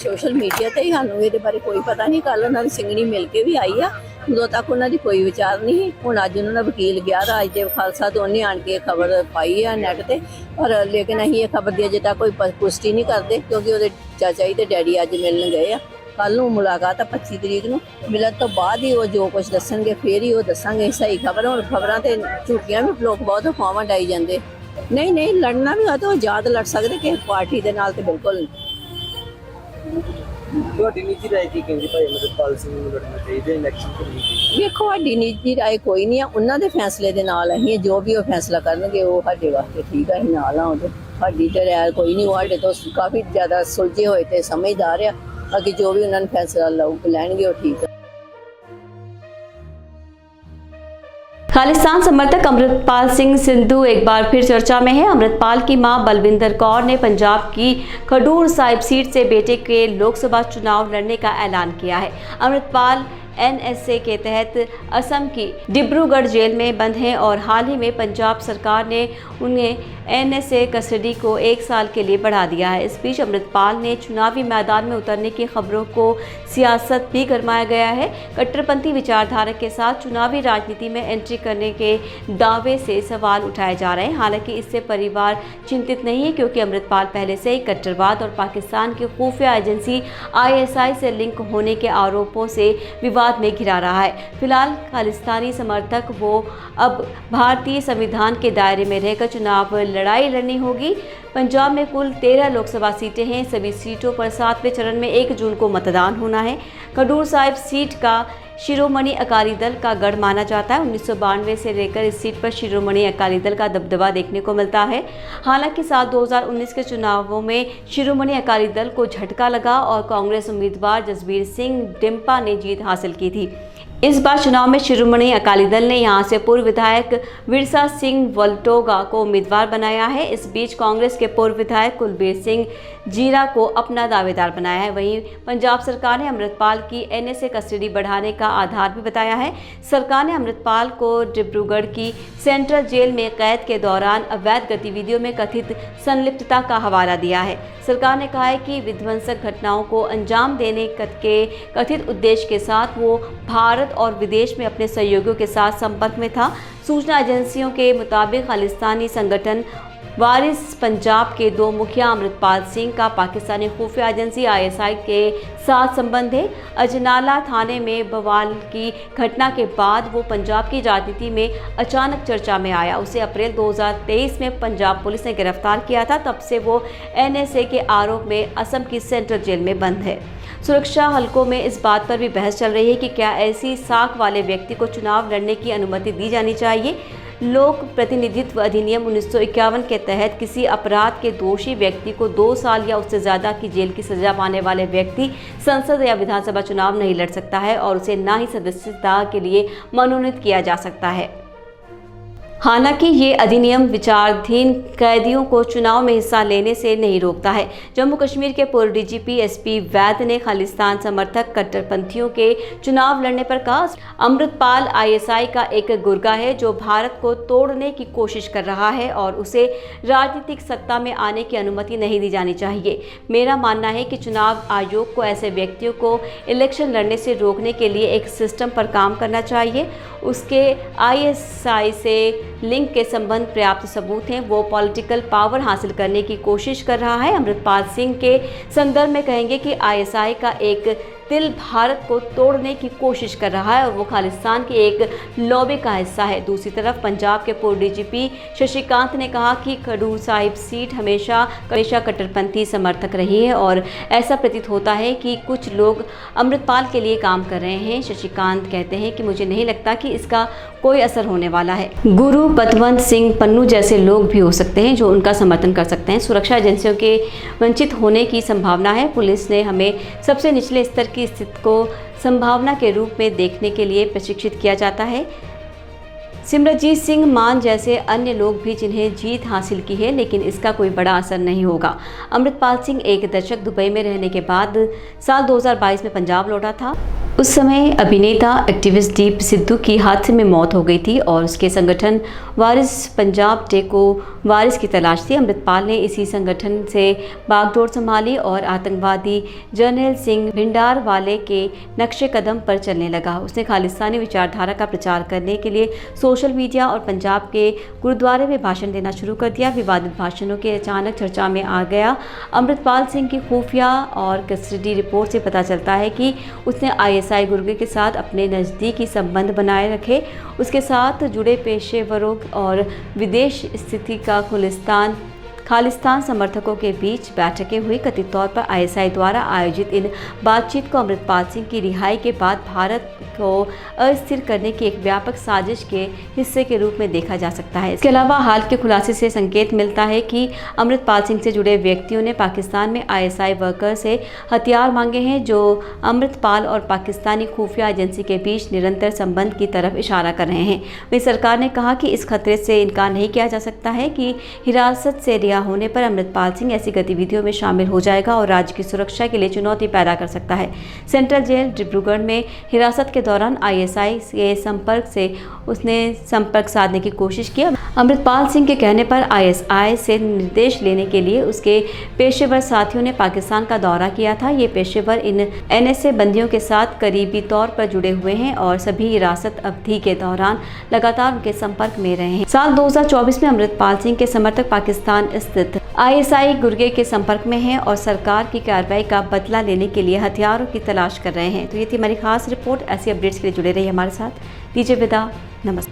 Social media ਤੇ ਹੀ ਸਾਨੂੰ ਇਹਦੇ ਬਾਰੇ ਕੋਈ ਪਤਾ ਨਹੀਂ। ਕੱਲ ਉਹਨਾਂ ਦੀ ਸਿੰਘਣੀ ਮਿਲ ਕੇ ਵੀ ਆਈ ਆ, ਉਦੋਂ ਤੱਕ ਉਹਨਾਂ ਦੀ ਕੋਈ ਵਿਚਾਰ ਨਹੀਂ ਸੀ। ਹੁਣ ਅੱਜ ਉਹਨਾਂ ਦਾ ਵਕੀਲ ਗਿਆ ਰਾਜਦੇਵ ਖਾਲਸਾ ਤੋਂ, ਉਹਨੇ ਆਣ ਕੇ ਖਬਰ ਪਾਈ ਆ ਨੈਟ ਤੇ, ਪਰ ਲੇਕਿਨ ਅਸੀਂ ਇਹ ਖਬਰ ਦੀ ਅਜੇ ਤੱਕ ਕੋਈ ਪੁਸ਼ਟੀ ਨਹੀਂ ਕਰਦੇ, ਕਿਉਂਕਿ ਉਹਦੇ ਚਾਚਾ ਜੀ ਤੇ ਡੈਡੀ ਅੱਜ ਮਿਲਣ ਗਏ ਆ। ਕੱਲ ਨੂੰ ਮੁਲਾਕਾਤ ਆ 25 ਤਰੀਕ ਨੂੰ, ਮਿਲਣ ਤੋਂ ਬਾਅਦ ਹੀ ਉਹ ਜੋ ਕੁਝ ਦੱਸਣਗੇ ਫੇਰ ਹੀ ਉਹ ਦੱਸਾਂਗੇ ਸਹੀ ਖਬਰ। ਹੁਣ ਖਬਰਾਂ ਤੇ ਝੂਠੀਆਂ ਵੀ ਲੋਕ ਬਹੁਤ ਅਫਵਾਹਾਂ ਡਾਈ ਜਾਂਦੇ। ਨਹੀਂ ਲੜਨਾ ਵੀ ਹੋਇਆ ਤਾਂ ਉਹ ਆਜ਼ਾਦ ਲੜ ਸਕਦੇ ਕਿਸੇ ਪਾਰਟੀ ਦੇ ਨਾਲ, ਤੇ ਬਿਲਕੁਲ ਤੁਹਾਡੀ ਨਿੱਜੀ ਰਾਏ ਕੀ ਕਹਿੰਦੀ ਭਾਈ ਅਮਰਿਤਪਾਲ ਸਿੰਘ ਨੂੰ ਲੜਨਾ ਚਾਹੀਦਾ ਇਲੈਕਸ਼ਨ ਤੋਂ? ਵੇਖੋ ਸਾਡੀ ਨਿੱਜੀ ਰਾਏ ਕੋਈ ਨਹੀਂ ਆ, ਉਹਨਾਂ ਦੇ ਫੈਸਲੇ ਦੇ ਨਾਲ ਅਸੀਂ ਜੋ ਵੀ ਉਹ ਫੈਸਲਾ ਕਰਨਗੇ ਉਹ ਸਾਡੇ ਵਾਸਤੇ ਠੀਕ ਆ, ਅਸੀਂ ਨਾਲ ਆ ਉਹਦੇ। ਸਾਡੀ ਤੇ ਰਾਏ ਕੋਈ ਨਹੀਂ, ਉਹ ਸਾਡੇ ਤੋਂ ਕਾਫੀ ਜ਼ਿਆਦਾ ਸੁਲਝੇ ਹੋਏ ਤੇ ਸਮਝਦਾਰ ਆ। ਬਾਕੀ ਜੋ ਵੀ ਉਹਨਾਂ ਨੇ ਫੈਸਲਾ ਲੈਣਗੇ ਉਹ ਠੀਕ ਆ। खालिस्तान समर्थक अमृतपाल सिंह सिंधु एक बार फिर चर्चा में है। अमृतपाल की मां बलविंदर कौर ने पंजाब की खडूर साहिब सीट से बेटे के लोकसभा चुनाव लड़ने का ऐलान किया है। अमृतपाल NSA के तहत असम की डिब्रूगढ़ जेल में बंद हैं और हाल ही में पंजाब सरकार ने उन्हें NSA कस्टडी को 1 साल के लिए बढ़ा दिया है। इस बीच अमृतपाल ने चुनावी मैदान में उतरने की खबरों को सियासत भी गरमाया गया है। कट्टरपंथी विचारधारा के साथ चुनावी राजनीति में एंट्री करने के दावे से सवाल उठाए जा रहे हैं। हालांकि इससे परिवार चिंतित नहीं है, क्योंकि अमृतपाल पहले से ही कट्टरवाद और पाकिस्तान की खुफिया एजेंसी ISI से लिंक होने के आरोपों से विवाद में घिरा रहा है। फिलहाल खालिस्तानी समर्थक वो अब भारतीय संविधान के दायरे में रहकर चुनाव लड़ाई लड़नी होगी। पंजाब में कुल 13 लोकसभा सीटें हैं। सभी सीटों पर 7वें चरण में 1 जून को मतदान होना है। खडूर साहिब सीट का शिरोमणि अकाली दल का गढ़ माना जाता है। 1992 से लेकर इस सीट पर शिरोमणि अकाली दल का दबदबा देखने को मिलता है। हालांकि साल 2019 के चुनावों में शिरोमणि अकाली दल को झटका लगा और कांग्रेस उम्मीदवार जसबीर सिंह डिम्पा ने जीत हासिल की थी। इस बार चुनाव में शिरोमणि अकाली दल ने यहां से पूर्व विधायक विरसा सिंह वल्टोगा को उम्मीदवार बनाया है। इस बीच कांग्रेस के पूर्व विधायक कुलबीर सिंह जीरा को अपना दावेदार बनाया है। वहीं पंजाब सरकार ने अमृतपाल की NSA कस्टडी बढ़ाने का आधार भी बताया है। सरकार ने अमृतपाल को डिब्रूगढ़ की सेंट्रल जेल में कैद के दौरान अवैध गतिविधियों में कथित संलिप्तता का हवाला दिया है। सरकार ने कहा है कि विध्वंसक घटनाओं को अंजाम देने के कथित उद्देश्य के साथ वो भारत और विदेश में अपने सहयोगियों के साथ संपर्क में था। सूचना एजेंसियों के मुताबिक खालिस्तानी संगठन वारिस पंजाब के 2 मुखिया अमृतपाल सिंह का पाकिस्तानी खुफिया एजेंसी ISI के साथ संबंध है। अजनाला थाने में बवाल की घटना के बाद वो पंजाब की राजनीति में अचानक चर्चा में आया। उसे अप्रैल 2023 में पंजाब पुलिस ने गिरफ्तार किया था। तब से वो NSA के आरोप में असम की सेंट्रल जेल में बंद है। सुरक्षा हलकों में इस बात पर भी बहस चल रही है कि क्या ऐसी साख वाले व्यक्ति को चुनाव लड़ने की अनुमति दी जानी चाहिए। लोक प्रतिनिधित्व अधिनियम 1951 के तहत किसी अपराध के दोषी व्यक्ति को 2 साल या उससे ज़्यादा की जेल की सजा पाने वाले व्यक्ति संसद या विधानसभा चुनाव नहीं लड़ सकता है और उसे ना ही सदस्यता के लिए मनोनीत किया जा सकता है। हालांकि ये अधिनियम विचाराधीन कैदियों को चुनाव में हिस्सा लेने से नहीं रोकता है। जम्मू कश्मीर के पूर्व DGP SP वैद ने खालिस्तान समर्थक कट्टरपंथियों के चुनाव लड़ने पर कहा, अमृतपाल ISI का एक गुर्गा है जो भारत को तोड़ने की कोशिश कर रहा है और उसे राजनीतिक सत्ता में आने की अनुमति नहीं दी जानी चाहिए। मेरा मानना है कि चुनाव आयोग को ऐसे व्यक्तियों को इलेक्शन लड़ने से रोकने के लिए एक सिस्टम पर काम करना चाहिए। उसके ISI से लिंक के संबंध पर्याप्त सबूत हैं। वो पॉलिटिकल पावर हासिल करने की कोशिश कर रहा है। अमृतपाल सिंह के संदर्भ में कहेंगे कि ISI का एक दिल भारत को तोड़ने की कोशिश कर रहा है और वो खालिस्तान की एक लॉबी का हिस्सा है। दूसरी तरफ पंजाब के पूर्व DGP शशिकांत ने कहा कि खडूर साहिब सीट हमेशा कट्टरपंथी समर्थक रही है और ऐसा प्रतीत होता है कि कुछ लोग अमृतपाल के लिए काम कर रहे हैं। शशिकांत कहते हैं कि मुझे नहीं लगता कि इसका कोई असर होने वाला है। गुरु पतवंत सिंह पन्नू जैसे लोग भी हो सकते हैं जो उनका समर्थन कर सकते हैं। सुरक्षा एजेंसियों के वंचित होने की संभावना है। पुलिस ने हमें सबसे निचले स्तर की स्थिति को संभावना के रूप में देखने के लिए प्रशिक्षित किया जाता है। सिमरजीत सिंह मान जैसे अन्य लोग भी जिन्हें जीत हासिल की है, लेकिन इसका कोई बड़ा असर नहीं होगा। अमृतपाल सिंह एक दशक दुबई में रहने के बाद साल 2022 में पंजाब लौटा था उस समय अभिनेता एक्टिविस्ट दीप सिद्धू की हादसे में मौत हो गई थी और उसके संगठन वारिस पंजाब डे को वारिस की तलाश थी। अमृतपाल ने इसी संगठन से बागडोर संभाली और आतंकवादी जर्नैल सिंह भिंडारवाले के नक्शे कदम पर चलने लगा। उसने खालिस्तानी विचारधारा का प्रचार करने के लिए सोशल मीडिया और पंजाब के गुरुद्वारे में भाषण देना शुरू कर दिया। विवादित भाषणों के अचानक चर्चा में आ गया। अमृतपाल सिंह की खुफिया और कस्टडी रिपोर्ट से पता चलता है कि उसने ISI गुर्गे के साथ अपने नज़दीकी संबंध बनाए रखे। उसके साथ जुड़े पेशेवरों और विदेश स्थिति का खालिस्तान समर्थकों के बीच बैठकें हुई। कथित तौर पर ISI द्वारा आयोजित इन बातचीत को अमृतपाल सिंह की रिहाई के बाद भारत को अस्थिर करने की एक व्यापक साजिश के हिस्से के रूप में देखा जा सकता है। इसके अलावा हाल के खुलासे से संकेत मिलता है कि अमृतपाल सिंह से जुड़े व्यक्तियों ने पाकिस्तान में ISI वर्कर से हथियार मांगे हैं, जो अमृतपाल और पाकिस्तानी खुफिया एजेंसी के बीच निरंतर संबंध की तरफ इशारा कर रहे हैं। वहीं सरकार ने कहा कि इस खतरे से इनकार नहीं किया जा सकता है कि हिरासत से रिहा होने पर अमृतपाल सिंह ऐसी गतिविधियों में शामिल हो जाएगा और राज्य की सुरक्षा के लिए चुनौती पैदा कर सकता है। सेंट्रल जेल डिब्रूगढ़ में हिरासत के दौरान ISI के उसने संपर्क साधने की कोशिश की। अमृतपाल सिंह के कहने पर ISI से निर्देश लेने के लिए उसके पेशेवर साथियों ने पाकिस्तान का दौरा किया था। ये पेशेवर इन NSA बंदियों के साथ करीबी तौर पर जुड़े हुए हैं और सभी हिरासत अवधि के दौरान लगातार उनके संपर्क में रहे हैं। साल 2024 में अमृतपाल सिंह के समर्थक पाकिस्तान स्थित ISI गुर्गे के संपर्क में हैं और सरकार की कार्रवाई का बदला लेने के लिए हथियारों की तलाश कर रहे हैं। तो ये थी हमारी खास रिपोर्ट। ऐसी अपडेट्स के लिए जुड़े रहिए हमारे साथ। दीजिए विदा, नमस्ते।